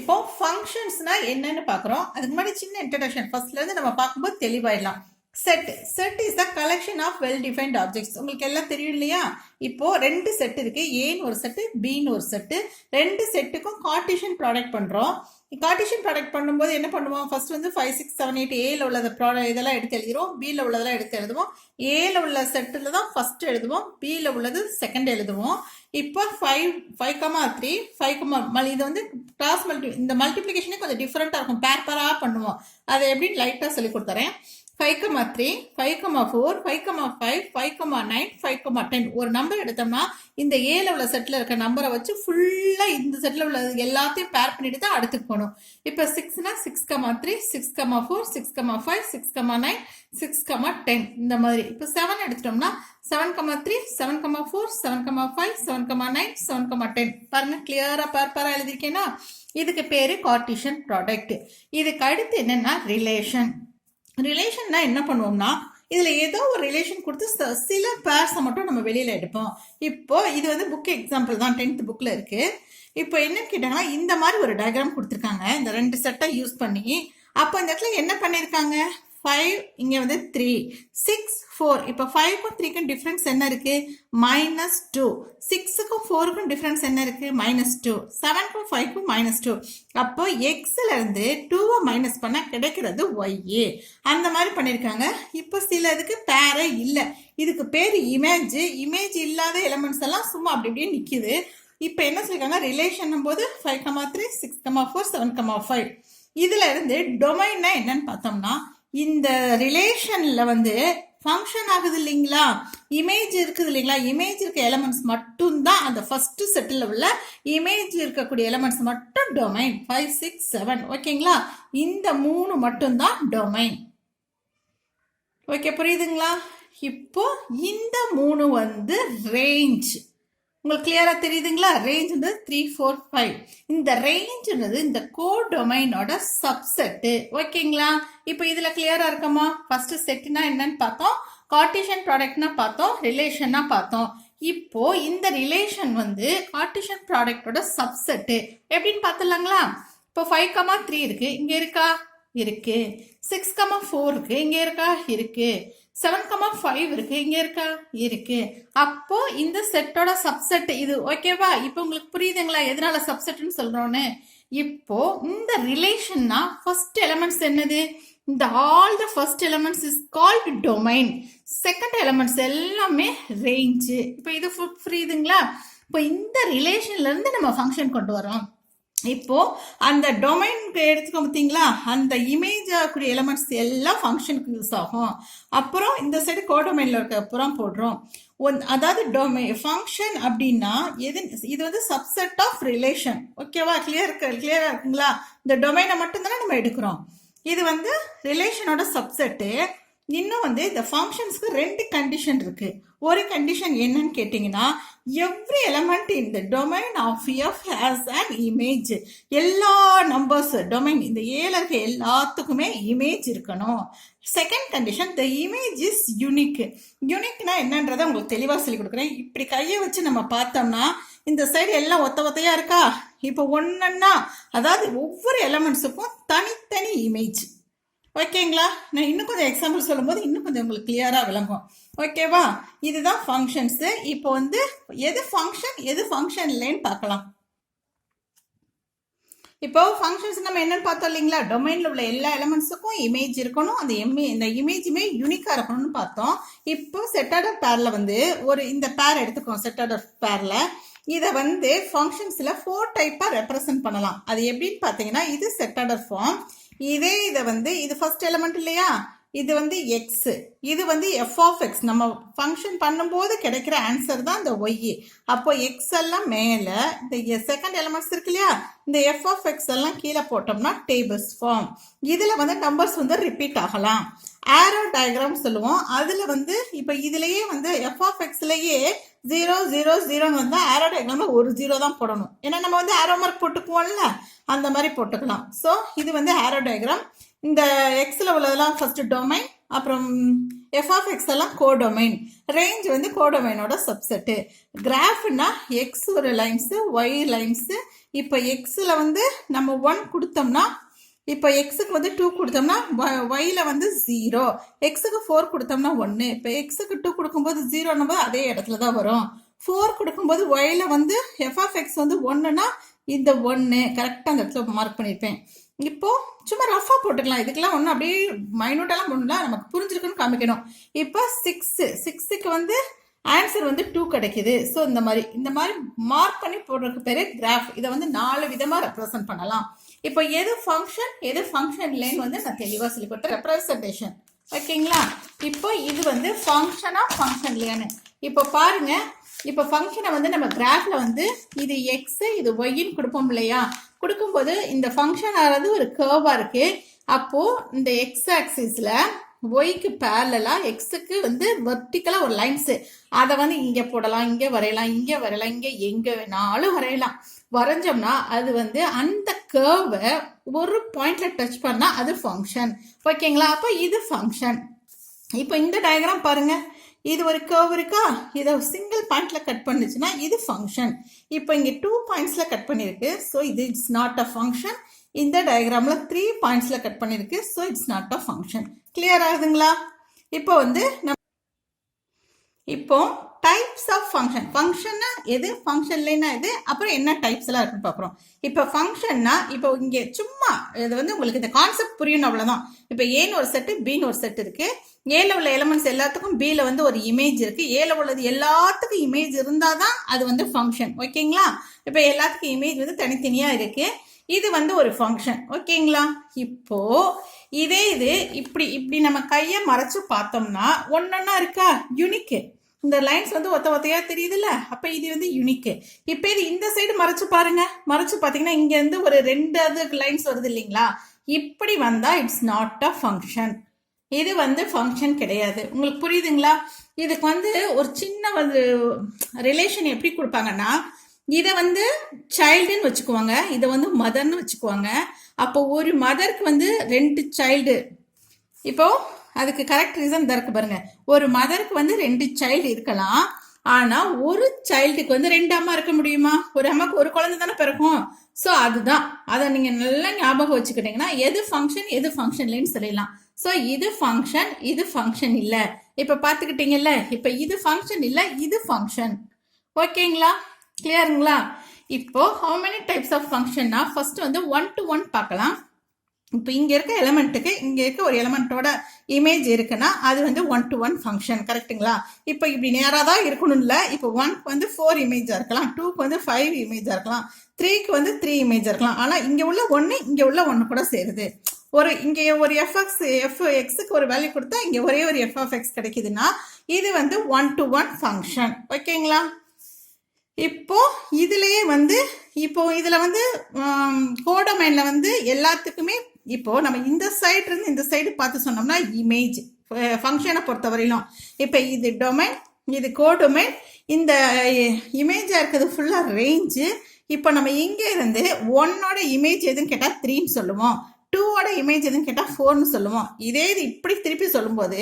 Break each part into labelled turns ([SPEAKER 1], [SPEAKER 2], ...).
[SPEAKER 1] இப்போ ஃபங்க்ஷன்ஸ்னா என்னன்னு பார்க்குறோம். அதுக்கு முன்னாடி சின்ன இன்ட்ரடக்ஷன் ஃபர்ஸ்ட்லேருந்து நம்ம பார்க்கும்போது தெளிவாயிடலாம். Set is the collection of well defined objects. உங்களுக்கு எல்லாம் தெரியும் இல்லையா? இப்போ ரெண்டு செட் இருக்கு, ஏன்னு ஒரு செட்டு, பின்னு ஒரு செட்டு. ரெண்டு செட்டுக்கும் கார்ட்டீசியன் ப்ராடக்ட் பண்றோம். கார்ட்டீசியன் ப்ராடக்ட் பண்ணும்போது என்ன பண்ணுவோம்? ஃபர்ஸ்ட் வந்து 5 6 7 8 ஏல உள்ளத இதெல்லாம் எடுத்து எழுதிடுவோம், பியில் உள்ளதெல்லாம் எடுத்து எழுதுவோம். ஏல உள்ள செட்டில் தான் ஃபர்ஸ்ட் எழுதுவோம், பியில் உள்ளது செகண்ட் எழுதுவோம். இப்போ 5,3 5, இது வந்து கிராஸ் இந்த மல்டிப்ளிகேஷனே கொஞ்சம் டிஃப்ரெண்ட்டாக இருக்கும், பேராக பண்ணுவோம். அதை எப்படின்னு லைட்டாக சொல்லி கொடுத்துறேன். 5,3 5,4 5,5 5,9 5,10 ஒரு நம்பர் எடுத்தோம்னா இந்த ஏல உள்ள செட்டில் இருக்க நம்பரை வச்சு ஃபுல்லாக இந்த செட்டில் உள்ள எல்லாத்தையும் பேர் பண்ணிட்டு தான் அடுத்துக்கு போகணும். இப்போ 6னா 6,3 6,4 6,5 6,9 6,10 இந்த மாதிரி. இப்போ 7 எடுத்துட்டோம்னா 7,3 7,4 7,5 7,9 7,10 பாருங்க, கிளியரா பேரா எழுதிருக்கேன்னா. இதுக்கு பேரு கார்ட்டீசியன் ப்ராடக்ட். இதுக்கு அடுத்து என்னன்னா ரிலேஷன்னா என்ன பண்ணுவோம்னா, இதுல ஏதோ ஒரு ரிலேஷன் கொடுத்து சில பேர்ஸை மட்டும் நம்ம வெளியில எடுப்போம். இப்போ இது வந்து புக் எக்ஸாம்பிள் தான், 10th புக்ல இருக்கு. இப்போ என்னன்னு கேட்டாங்கன்னா, இந்த மாதிரி ஒரு டயக்ராம் கொடுத்துருக்காங்க இந்த ரெண்டு செட்டை யூஸ் பண்ணி. அப்போ இந்த இடத்துல என்ன பண்ணிருக்காங்க, 5 இங்க வந்து 3 6 4. இப்போ 5க்கும் 3க்கும் டிஃபரன்ஸ் என்ன இருக்கு, -2. 6க்கும் 4க்கும் டிஃபரன்ஸ் என்ன இருக்கு, -2. 7க்கும் 5க்கும் -2. அப்போ எக்ஸ்ல இருந்து 2 மைனஸ் பண்ணா கிடைக்கிறது ஒய். அந்த மாதிரி பண்ணிருக்காங்க. இப்போ சில இதுக்கு பேரே இல்லை, இதுக்கு பேர் இமேஜ் இல்லாத எலிமெண்ட்ஸ் எல்லாம் சும்மா அப்படி இப்படியே நிக்குது. இப்போ என்ன சொல்லிருக்காங்க, ரிலேஷன் போது 5,3 6,4 7,5. இதுல இருந்து டொமைன்னா என்னன்னு பார்த்தோம்னா, இந்த ரிலேஷன்ல வந்து ஃபங்க்ஷன் ஆகுது இல்லைங்களா, இமேஜ் இருக்குது இல்லைங்களா, இமேஜ் இருக்க எலிமெண்ட்ஸ் மட்டும் தான் அந்த ஃபர்ஸ்ட் செட்டில் உள்ள இமேஜ் இருக்கக்கூடிய எலிமெண்ட்ஸ் மட்டும் டொமைன். 5 6 7 ஓகேங்களா, இந்த 3 மட்டும் தான் டொமைன். ஓகே, புரியுதுங்களா? இப்போ இந்த 3 வந்து ரேஞ்ச். உங்களுக்கு கிளியரா தெரியுதுங்களா? ரேஞ்ச்ன்றது 3 4 5. இந்த ரேஞ்ச்ன்றது இந்த கோடொமைனோட சப்செட்டு. ஓகேங்களா? இப்போ இதுல கிளியரா இருக்கமா? ஃபர்ஸ்ட் செட்னா என்னன்னு பார்த்தோம், கார்ட்டீசியன் ப்ராடக்ட்னா பார்த்தோம், ரிலேஷன்னா பார்த்தோம். இப்போ இந்த ரிலேஷன் வந்து கார்ட்டீசியன் ப்ராடக்டோட சப்செட்டு எப்படின்னு பார்த்துலாங்களா? இப்போ 5,3 இருக்கு, இங்க இருக்கா? இருக்கு. 6,4 இருக்கு, இங்க இருக்கா? இருக்கு. 7,5 இருக்கு, இங்க இருக்கா? இருக்கு. அப்போ இந்த செட்டோட சப்செட் இது. ஓகேவா? இப்போ உங்களுக்கு புரியுதுங்களா எதனால சப்செட்னு சொல்றோன்னு? இப்போ இந்த ரிலேஷன்னா ஃபர்ஸ்ட் எலிமெண்ட்ஸ் என்னது, இந்த all the first elements is called domain. Second elements எல்லாமே ரேஞ்ச். இப்போ இது புரியுதுங்களா? இப்போ இந்த ரிலேஷன்ல இருந்து நம்ம ஃபங்க்ஷன் கொண்டு வரோம். இப்போ அந்த டொமைனுக்கு எடுத்துக்கோ பார்த்தீங்களா, அந்த இமேஜ் ஆகக்கூடிய எலிமெண்ட்ஸ் எல்லாம் ஃபங்க்ஷனுக்கு யூஸ் ஆகும். அப்புறம் இந்த சைடு கோடொமைன்ல இருக்க அப்புறம் போடுறோம். அதாவது ஃபங்க்ஷன் அப்படின்னா இது வந்து சப்செட் ஆஃப் ரிலேஷன். ஓகேவா? கிளியரா இருக்குங்களா? இந்த டொமைனை மட்டும் தானே நம்ம எடுக்கிறோம். இது வந்து ரிலேஷனோட சப்செட்டு. இன்னும் வந்து இந்த ஃபங்க்ஷன்ஸ்க்கு 2 கண்டிஷன் இருக்கு. ஒரு கண்டிஷன் என்னன்னு கேட்டீங்கன்னா, every element in the domain of f has an image. எல்லா நம்பர்ஸ் டொமைன் இந்த ஏல இருக்க எல்லாத்துக்குமே இமேஜ் இருக்கணும். Second condition, the image is unique. யூனிக்னா என்னன்றதை உங்களுக்கு தெளிவாக சொல்லி கொடுக்குறேன். இப்படி கையை வச்சு நம்ம பார்த்தோம்னா இந்த சைடு எல்லாம் ஒத்தையா இருக்கா? இப்போ ஒன்னொன்னா, அதாவது ஒவ்வொரு எலிமெண்ட்ஸுக்கும் தனித்தனி இமேஜ். ஓகேங்களா? நான் இன்னும் கொஞ்சம் எக்ஸாம்பிள் சொல்லும் போது இன்னும் கொஞ்சம் உங்களுக்கு கிளியரா விளங்கும். ஓகேவா? இதுதான் ஃபங்க்ஷன்ஸ். இப்போ வந்து எது ஃபங்க்ஷன் எது ஃபங்க்ஷன் இல்லைன்னு பார்க்கலாம். இப்போ ஃபங்க்ஷன்ஸ் நம்ம என்னன்னு பார்த்தோம் இல்லைங்களா, டொமைன்ல உள்ள எல்லா எலிமெண்ட்ஸுக்கும் இமேஜ் இருக்கணும், அந்த இந்த இமேஜுமே யூனிக்கா இருக்கணும்னு பார்த்தோம். இப்போ செட் ஆர்டர் பேர்ல வந்து இந்த பேர் எடுத்துக்கோம். செட் ஆர்டர் பேர்ல இதை வந்து ஃபங்க்ஷன்ஸ்ல 4 டைப்பா ரெப்ரசென்ட் பண்ணலாம். அது எப்படின்னு பார்த்தீங்கன்னா, இது செட் ஆர்டர் ஃபார்ம். இதை வந்து இது ஃபர்ஸ்ட் எலிமெண்ட் இல்லையா, இது வந்து எக்ஸ், இது வந்து எஃப் ஆஃப் எக்ஸ். நம்ம ஃபங்க்ஷன் பண்ணும்போது கிடைக்கிற ஆன்சர் தான் இந்த ஒய். அப்போ எக்ஸ் எல்லாம் மேல, இந்த செகண்ட் எலிமெண்ட்ஸ் இருக்கு இல்லையா, இந்த எஃப் ஆஃப் எக்ஸ் எல்லாம் கீழே போட்டோம்னா டேபிள்ஸ் ஃபார்ம். இதுல வந்து நம்பர்ஸ் வந்து ரிப்பீட் ஆகலாம். ஆரோ டயக்ராம் சொல்லுவோம். அதுல வந்து இப்ப இதுலயே வந்து எஃப் ஆஃப் எக்ஸ்லயே 0 0 0 வந்து ஆரோ டயக்ராம்ல ஒரு 0 தான் போடணும். ஏன்னா நம்ம வந்து ஆரோ மார்க் போட்டுக்குவோம்ல, அந்த மாதிரி போட்டுக்கலாம். ஸோ இது வந்து ஆரோ டயக்ராம். இந்த எக்ஸில் உள்ளதெல்லாம் ஃபர்ஸ்ட் டொமைன், அப்புறம் எஃப் ஆஃப் எக்ஸ் எல்லாம் கோடொமைன், ரேஞ்ச் வந்து கோடொமைனோட சப்செட்டு. கிராஃப்னா எக்ஸ் ஒரு லைன்ஸு, ஒய் லைன்ஸு. இப்போ எக்ஸில் வந்து நம்ம 1 கொடுத்தோம்னா, இப்போ எக்ஸுக்கு வந்து 2 கொடுத்தோம்னா ஒய்யில் வந்து 0, எக்ஸுக்கு 4 கொடுத்தோம்னா 1. இப்போ எக்ஸுக்கு 2 கொடுக்கும்போது 0 போது அதே இடத்துல தான் வரும். 4 கொடுக்கும்போது ஒய்யில் வந்து எஃப் ஆஃப் எக்ஸ் வந்து 1னா இந்த 1 கரெக்டாக அந்த இடத்துல மார்க் பண்ணியிருப்பேன். இப்போ சும்மா ரஃபாக போட்டுக்கலாம், இதுக்கெல்லாம் ஒன்றும் அப்படியே மைனூட்டெல்லாம் போடலாம், நமக்கு புரிஞ்சிருக்குன்னு காமிக்கணும். இப்போ 6க்கு வந்து ஆன்சர் வந்து 2 கிடைக்குது. ஸோ இந்த மாதிரி மார்க் பண்ணி போடுறதுக்கு பேர் கிராஃப். இதை வந்து 4 விதமாக ரெப்ரசன்ட் பண்ணலாம். இப்போ எது ஃபங்க்ஷன் எது ஃபங்க்ஷன் இல்லைன்னு வந்து நான் தெளிவாக சொல்லி கொடுத்தேன், ரெப்ரசன்டேஷன். ஓகேங்களா? இப்போ இது வந்து ஃபங்க்ஷனா ஃபங்க்ஷன் இல்லையான்னு இப்போ பாருங்க. இப்போ ஃபங்க்ஷனை வந்து நம்ம கிராஃப்ல வந்து இது எக்ஸ் இது ஒய்ன்னு கொடுப்போம் இல்லையா? கொடுக்கும்போது இந்த ஃபங்க்ஷன் ஆகிறது ஒரு கர்வா இருக்கு. அப்போ இந்த எக்ஸ் ஆக்சிஸ்ல ஒய்க்கு பேரலா எக்ஸுக்கு வந்து வெர்டிக்கலா ஒரு லைன்ஸ், அதை வந்து இங்க போடலாம், இங்க வரையலாம், இங்க வரையலாம், இங்க எங்க வேணாலும் வரையலாம். வரைஞ்சோம்னா அது வந்து அந்த கர்வை ஒரு பாயிண்ட்ல டச் பண்ணா அது ஃபங்க்ஷன். ஓகேங்களா? அப்போ இது ஃபங்க்ஷன். இப்போ இந்த டயக்ராம் பாருங்க, இது ஒரு கர்வ் இருக்கா, இதை சிங்கிள் பாயிண்ட்ல கட் பண்ணுச்சுன்னா இது ஃபங்க்ஷன். இப்போ இங்க 2 பாயிண்ட்ஸ்ல கட் பண்ணிருக்கு, ஸோ இது இட்ஸ் நாட் அ ஃபங்க்ஷன். இந்த டயக்ராம்ல 3 பாயிண்ட்ஸ்ல கட் பண்ணிருக்கு, so it's not a function. Clear ஆகுதுங்களா? இப்போ வந்து இப்போ டைப்ஸ் ஆஃப் ஃபங்க்ஷன். ஃபங்க்ஷன்னா எது, ஃபங்க்ஷன்லன்னா எது, அப்புறம் என்ன டைப்ஸ் எல்லாம் இருக்குன்னு பார்க்குறோம். இப்போ ஃபங்க்ஷன்னா இப்போ இங்கே சும்மா இது வந்து உங்களுக்கு இந்த கான்செப்ட் புரியணும், அவ்வளோதான். இப்போ ஏன்னு ஒரு செட்டு, பின்னு ஒரு செட் இருக்கு. ஏல உள்ள எலிமெண்ட்ஸ் எல்லாத்துக்கும் பியில் வந்து ஒரு இமேஜ் இருக்கு. ஏல உள்ளது எல்லாத்துக்கும் இமேஜ் இருந்தால் தான் அது வந்து ஃபங்க்ஷன். ஓகேங்களா? இப்போ எல்லாத்துக்கும் இமேஜ் வந்து தனித்தனியாக இருக்கு. இது வந்து ஒரு ஃபங்க்ஷன். ஓகேங்களா? இப்போ இதே இது இப்படி நம்ம கையை மறைச்சு பார்த்தோம்னா ஒன்னொன்னா இருக்கா, யூனிக்கு. இந்த லைன்ஸ் வந்து ஒத்தையா தெரியுதுல்ல, அப்ப இது வந்து யூனிக்கு. இப்ப இது இந்த சைடு மறைச்சு பாருங்க, மறைச்சு பாத்தீங்கன்னா இங்க இருந்து ஒரு 2 லைன்ஸ் வருது இல்லைங்களா? இப்படி வந்தா இட்ஸ் நாட் அ ஃபங்க்ஷன். இது வந்து ஃபங்க்ஷன் கிடையாது. உங்களுக்கு புரியுதுங்களா? இதுக்கு வந்து ஒரு சின்ன வந்து ரிலேஷன் எப்படி கொடுப்பாங்கன்னா, இதை வந்து சைல்டுன்னு வச்சுக்குவாங்க, இதை வந்து மதர்னு வச்சுக்குவாங்க. அப்போ ஒரு மதருக்கு வந்து 2 சைல்டு. இப்போ அதுக்கு கரெக்ட் ரீசன் இருக்கு பாருங்க. ஒரு மதருக்கு வந்து 2 சைல்டு இருக்கலாம், ஆனா ஒரு சைல்டுக்கு வந்து 2 அம்மா இருக்க முடியுமா? ஒரு அம்மாக்கு ஒரு குழந்தை தானே பிறக்கும். ஸோ அதுதான், அதை நீங்க நல்லா ஞாபகம் வச்சுக்கிட்டீங்கன்னா எது ஃபங்க்ஷன் எது ஃபங்க்ஷன் இல்லைன்னு சொல்லிடலாம். ஸோ இது ஃபங்க்ஷன் இது ஃபங்க்ஷன் இல்லை. இப்போ பார்த்துக்கிட்டீங்கல்ல, இப்போ இது ஃபங்க்ஷன் இல்லை, இது ஃபங்க்ஷன். ஓகேங்களா? கிளியருங்களா? இப்போ how many types of functionனா ஃபர்ஸ்ட் வந்து 1 to 1 பார்க்கலாம். இப்போ இங்க இருக்க எலிமெண்ட்டுக்கு இங்க இருக்க ஒரு எலிமெண்ட்டோட இமேஜ் இருக்குன்னா அது வந்து 1 to 1 ஃபங்க்ஷன். கரெக்டுங்களா? இப்போ இப்படி நேராக தான் இருக்கணும் இல்லை. இப்போ 1க்கு வந்து 4 இமேஜா இருக்கலாம், 2க்கு வந்து 5 இமேஜா இருக்கலாம், 3க்கு வந்து 3 இமேஜா இருக்கலாம். ஆனா இங்க உள்ள 1 இங்க உள்ள 1 கூட சேருது. இங்கே ஒரு எக்ஸுக்கு ஒரு வேல்யூ கொடுத்தா இங்க ஒரே ஒரு எஃப் ஆஃப் எக்ஸ் கிடைக்குதுன்னா இது வந்து 1 to 1 ஃபங்க்ஷன். ஓகேங்களா? இப்போ இதுலயே வந்து இப்போ இதுல வந்து கோடொமைன்ல வந்து எல்லாத்துக்குமே இப்போ நம்ம இந்த சைடு இருந்து இந்த சைடு பார்த்து சொன்னோம்னா இமேஜ் ஃபங்க்ஷனை பொறுத்தவரையிலும் இப்போ இது டொமைன் இது கோடொமைன், இந்த இமேஜா இருக்கிறது ஃபுல்லா ரேஞ்சு. இப்போ நம்ம இங்க இருந்து 1ஓட இமேஜ் எதுன்னு கேட்டா 3ன்னு சொல்லுவோம், 2ஓட இமேஜ் எதுன்னு கேட்டா 4ன்னு சொல்லுவோம். இதே இது இப்படி திருப்பி சொல்லும்போது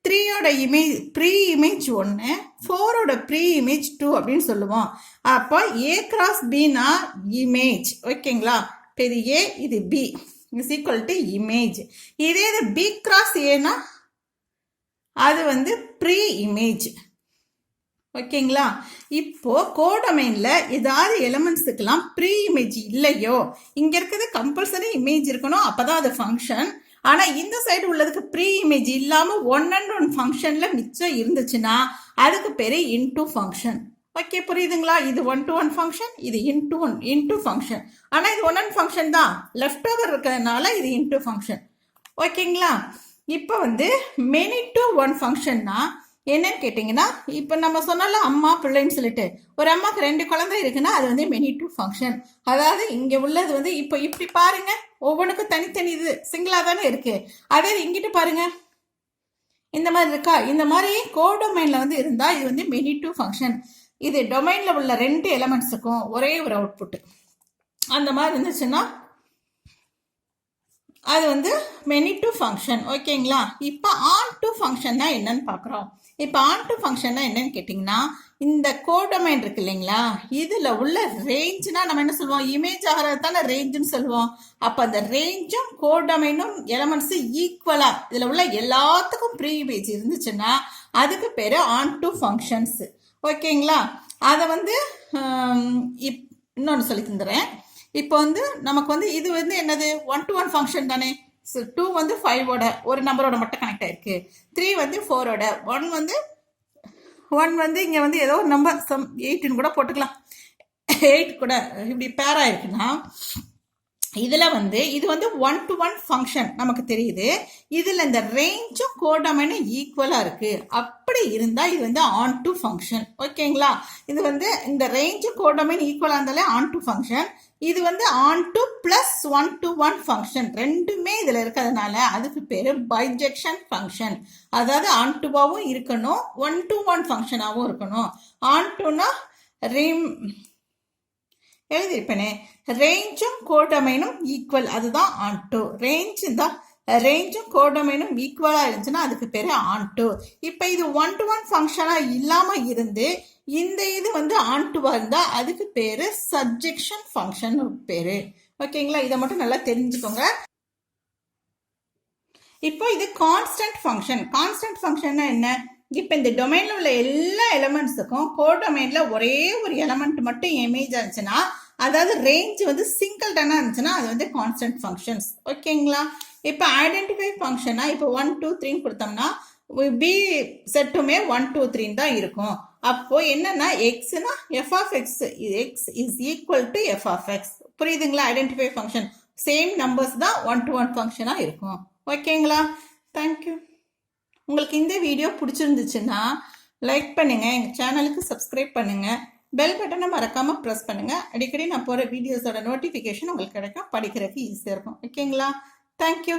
[SPEAKER 1] 3ஓட இமேஜ் ப்ரீ இமேஜ் 1, 4ஓட ப்ரீ இமேஜ் 2 அப்படின்னு சொல்லுவோம். அப்போ ஏ கிராஸ் பினா இமேஜ். ஓகேங்களா? இப்போ இது ஏ இது B is equal to image. இதே இது பி கிராஸ் ஏனா அது வந்து ப்ரீ இமேஜ். ஓகேங்களா? இப்போ கோடொமைன்ல ஏதாவது எலிமெண்ட்ஸுக்கெல்லாம் ப்ரீ இமேஜ் இல்லையோ, இங்க இருக்கிறது கம்பல்சரி இமேஜ் இருக்கணும், அப்பதான் அது ஃபங்க்ஷன். ஆனா இந்த சைடு உள்ளதுக்கு ப்ரீ இமேஜ் இல்லாம 1 and 1 ஃபங்க்ஷன்ல மிச்சம் இருந்துச்சுன்னா அதுக்கு பேரு இன்டூ ஃபங்க்ஷன். ஓகே, புரியுதுங்களா? இது 1 to 1 ஃபங்க்ஷன், இது இன்டூ ஃபங்க்ஷன். ஆனா இது 1 and ஃபங்க்ஷன் தான், லெஃப்ட் ஓவர் இருக்கிறதுனால இது இன்டூ ஃபங்க்ஷன். ஓகேங்களா? இப்போ வந்து மெனி டு 1 ஃபங்க்ஷன்னா என்னன்னு கேட்டீங்கன்னா, இப்போ நம்ம சொன்னால அம்மா பிள்ளைன்னு சொல்லிட்டு ஒரு அம்மாக்கு 2 குழந்தை இருக்குன்னா அது வந்து மெனி டு ஃபங்க்ஷன். அதாவது இங்க உள்ளது வந்து இப்போ இப்படி பாருங்க, ஒவ்வொன்றுக்கும் தனித்தனி இது சிங்கிளா தானே இருக்கு. அதே இங்கிட்டு பாருங்க, இந்த மாதிரி இருக்கா? இந்த மாதிரி கோடொமைன்ல வந்து இருந்தா இது வந்து மெனி டு ஃபங்க்ஷன். இது டொமைன்ல உள்ள 2 எலிமெண்ட்ஸுக்கும் ஒரே ஒரு அவுட்புட் அந்த மாதிரி இருந்துச்சுன்னா அது வந்து மெனி டு ஃபங்க்ஷன். ஓகேங்களா? இப்போ ஆன் டு ஃபங்க்ஷன்னா என்னன்னு பார்க்குறோம். இப்போ ஆன் டு ஃபங்க்ஷன்னா என்னன்னு கேட்டிங்கன்னா, இந்த கோடொமைன் இருக்கு இல்லைங்களா, இதில் உள்ள ரேஞ்சுனா நம்ம என்ன சொல்லுவோம், இமேஜ் ஆகிறது தானே ரேஞ்சுன்னு சொல்லுவோம். அப்போ அந்த ரேஞ்சும் கோடொமைனும் எலமெண்ட்ஸு ஈக்குவலாக இதில் உள்ள எல்லாத்துக்கும் ப்ரீ இமேஜ் இருந்துச்சுன்னா அதுக்கு பேர் ஆன் டு ஃபங்க்ஷன்ஸ். ஓகேங்களா? அதை வந்து இன்னொன்று சொல்லி தந்துடுறேன். இப்போ வந்து நமக்கு வந்து இது வந்து என்னது 1 to 1 ஃபங்க்ஷன் தானே. ஸோ 2 வந்து 5ஓட ஒரு நம்பரோட மட்டும் கனெக்ட் ஆயிருக்கு, 3 வந்து 4ஓட, 1 வந்து இங்கே வந்து ஏதோ ஒரு நம்பர் சம் 8ன்னு கூட போட்டுக்கலாம், 8 கூட இப்படி பேரா இருக்குன்னா இதில் வந்து இது வந்து 1 to 1 ஃபங்க்ஷன் நமக்கு தெரியுது. இதில் இந்த ரேஞ்சும் கோடொமைனும் ஈக்குவலாக இருக்குது. அப்படி இருந்தால் இது வந்து ஆன் டு ஃபங்க்ஷன். ஓகேங்களா? இது வந்து இந்த ரேஞ்சும் கோடொமைன் ஈக்குவலாக இருந்தாலே ஆன் டு ஃபங்க்ஷன். இது வந்து on to plus 1 to 1 function ரெண்டுமே இதில் இருக்கிறதுனால அதுக்கு பேர் பைஜெக்ஷன் ஃபங்க்ஷன். அதாவது ஆன் டுவாகவும் இருக்கணும், 1 to 1 ஃபங்க்ஷனாகவும் இருக்கணும். ஆன் டுனா எழுதியிருப்பேனே, ரேஞ்சும் கோடொமைனும் ஈக்குவல், அதுதான் ஆன் டு. ரேஞ்சும் கோடொமைனும் ஈக்குவலாக இருந்துச்சுன்னா அதுக்கு பேர் ஆன் டு. இப்போ இது 1 to 1 ஃபங்க்ஷனாக இல்லாமல் இருந்து இந்த இது வந்து ஆன் டுவாக இருந்தால் அதுக்கு பேர் சப்ஜெக்ஷன் ஃபங்க்ஷன் பேர். ஓகேங்களா? இதை மட்டும் நல்லா தெரிஞ்சுக்கோங்க. இப்போ இது கான்ஸ்டன்ட் ஃபங்க்ஷன். கான்ஸ்டன்ட் ஃபங்க்ஷன்னா என்ன? இப்போ இந்த டொமைனில் உள்ள எல்லா எலமெண்ட்ஸுக்கும் கோடொமைனில் ஒரே ஒரு எலமெண்ட் மட்டும் இமேஜ் இருந்துச்சுன்னா, அதாவது ரேஞ்ச் வந்து சிங்கிள்டனாக இருந்துச்சுன்னா அது வந்து கான்ஸ்டன்ட் ஃபங்க்ஷன்ஸ். ஓகேங்களா? இப்போ ஐடென்டிஃபை ஃபங்க்ஷனா இப்போ 1 2 3 கொடுத்தோம்னா பி செட்டுமே 1 2 3 தான் இருக்கும். அப்போ என்னன்னா எக்ஸ்னா f of x is equal to f of x. புரியுதுங்களா? ஐடென்டிஃபை ஃபங்க்ஷன் சேம் நம்பர்ஸ் தான் 1 to 1 ஃபங்க்ஷனாக இருக்கும். ஓகேங்களா? தேங்க்யூ. உங்களுக்கு இந்த வீடியோ பிடிச்சிருந்துச்சுன்னா லைக் பண்ணுங்கள், எங்கள் சேனலுக்கு சப்ஸ்கிரைப் பண்ணுங்கள், பெல் பட்டனை மறக்காமல் ப்ரெஸ் பண்ணுங்கள். அடிக்கடி நான் போகிற வீடியோஸோட நோட்டிஃபிகேஷன் உங்களுக்கு கிடைக்கும், படிக்கிறதுக்கு ஈஸியாக இருக்கும். ஓகேங்களா? தேங்க்யூ.